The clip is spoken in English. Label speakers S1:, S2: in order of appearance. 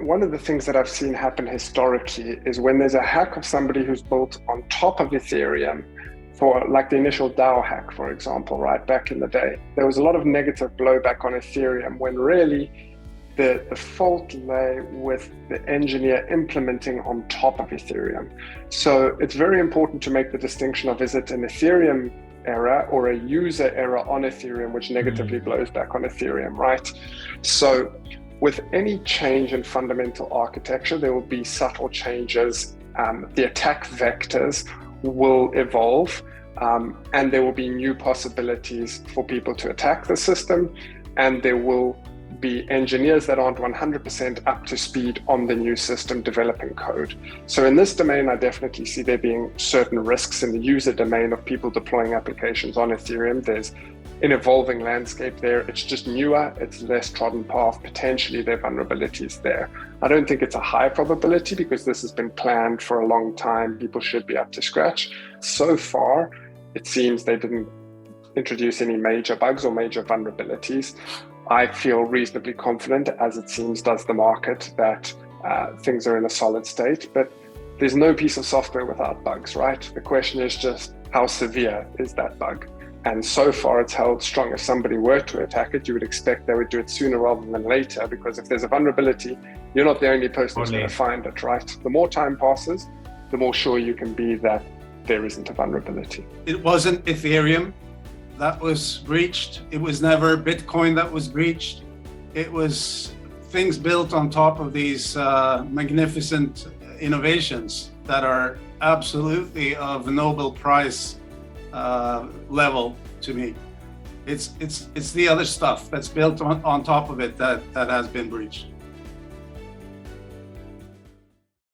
S1: one of the things that I've seen happen historically is when there's a hack of somebody who's built on top of Ethereum, for like the initial DAO hack, for example, right back in the day, there was a lot of negative blowback on Ethereum when really the fault lay with the engineer implementing on top of Ethereum. So it's very important to make the distinction of, is it an Ethereum error or a user error on Ethereum which negatively blows back on Ethereum, right? So with any change in fundamental architecture, there will be subtle changes. The attack vectors will evolve, and there will be new possibilities for people to attack the system, and there will be engineers that aren't 100% up to speed on the new system developing code. So in this domain, I definitely see there being certain risks in the user domain of people deploying applications on Ethereum. There's an evolving landscape there. It's just newer, it's less trodden path. Potentially there are vulnerabilities there. I don't think it's a high probability because this has been planned for a long time. People should be up to scratch. So far, it seems they didn't introduce any major bugs or major vulnerabilities. I feel reasonably confident, as it seems does the market, that things are in a solid state, but there's no piece of software without bugs, right? The question is just how severe is that bug? And so far it's held strong. If somebody were to attack it, you would expect they would do it sooner rather than later, because if there's a vulnerability, you're not the only person who's going to find it, right? The more time passes, the more sure you can be that there isn't a vulnerability.
S2: It wasn't Ethereum that was breached. It was never Bitcoin that was breached. It was things built on top of these magnificent innovations that are absolutely of a Nobel Prize level to me. It's the other stuff that's built on top of it that has been breached.